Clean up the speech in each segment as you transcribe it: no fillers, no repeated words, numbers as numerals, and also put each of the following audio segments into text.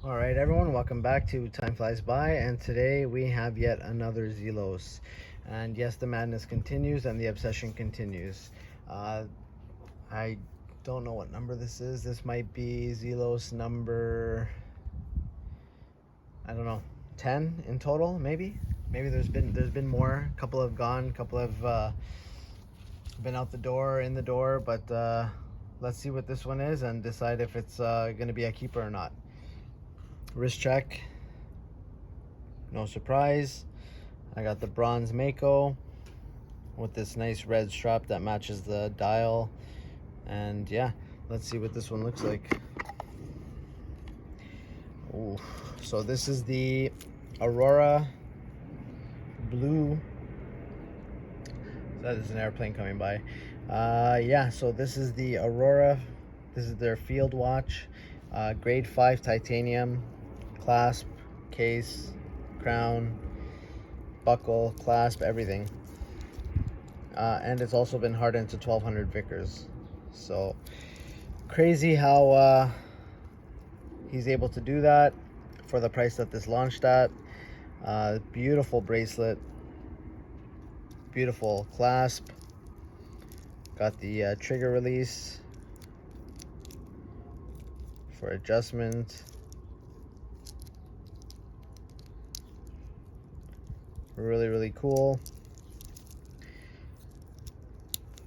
All right, everyone, welcome back to Time Flies By, and today we have yet another Zelos. And yes, the madness continues and the obsession continues. I don't know what number this is. This might be Zelos number, I don't know, 10 in total, maybe. Maybe there's been more. A couple have gone, a couple have been out the door, in the door, but let's see what this one is and decide if it's going to be a keeper or not. Wrist check, no surprise. I got the bronze Mako with this nice red strap that matches the dial, and yeah, let's see what this one looks like. Ooh, so this is the Aurora Blue. That is an airplane coming by. Yeah, so this is the Aurora. This is their field watch, grade 5 titanium, clasp, case, crown, buckle, clasp, everything. And it's also been hardened to 1200 Vickers. So crazy how he's able to do that for the price that this launched at. Beautiful bracelet, beautiful clasp, got the trigger release for adjustment. Really cool.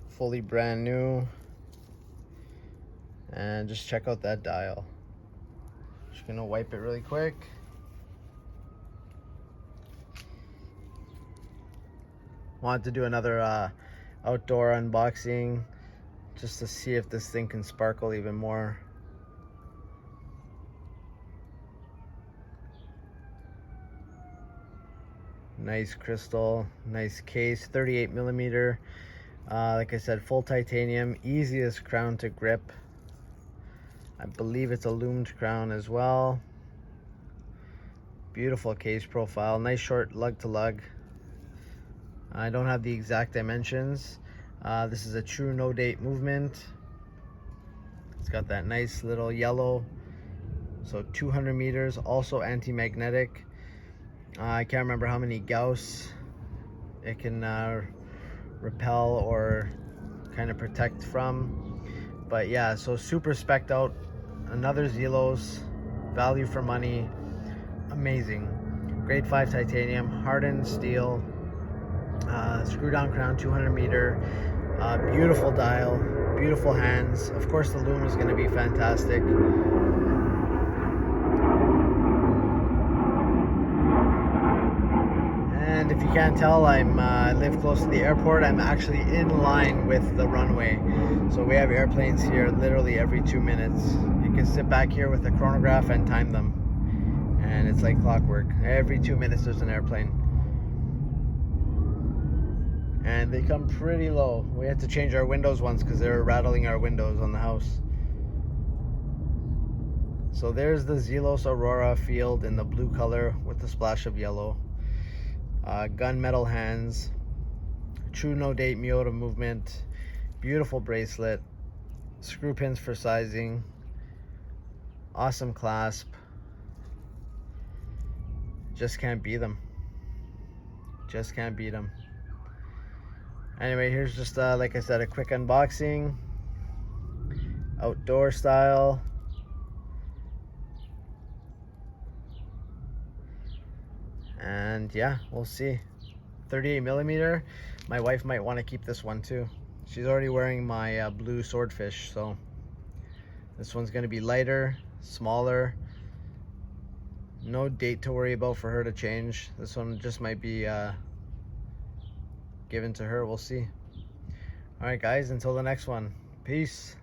Fully brand new. And just check out that dial. Just gonna wipe it really quick. Wanted to do another outdoor unboxing just to see if this thing can sparkle even more. Nice crystal, nice case, 38 millimeter. Like I said, full titanium, easiest crown to grip. I believe it's a loomed crown as well. Beautiful case profile, nice short lug to lug. I don't have the exact dimensions. This is a true no date movement. It's got that nice little yellow, so 200 meters, also anti-magnetic. I can't remember how many Gauss it can repel or kind of protect from, but yeah, so super spec'd out. Another Zelos, value for money, amazing. Grade 5 titanium, hardened steel, screw down crown, 200 meter, beautiful dial, beautiful hands. Of course the loom is going to be fantastic. And if you can't tell, I live close to the airport. I'm actually in line with the runway. So we have airplanes here literally every 2 minutes. You can sit back here with a chronograph and time them. And it's like clockwork. Every 2 minutes there's an airplane. And they come pretty low. We had to change our windows once because they were rattling our windows on the house. So there's the Zelos Aurora field in the blue color with the splash of yellow. Gunmetal hands, true no date Miota movement, beautiful bracelet, screw pins for sizing, awesome clasp. Just can't beat them. Just can't beat them. Anyway, here's just like I said, a quick unboxing, outdoor style. And yeah, we'll see. 38 millimeter. My wife might want to keep this one too. She's already wearing my blue swordfish, so this one's going to be lighter, smaller. No date to worry about for her to change. This one just might be given to her. We'll see. All right, guys, until the next one. Peace.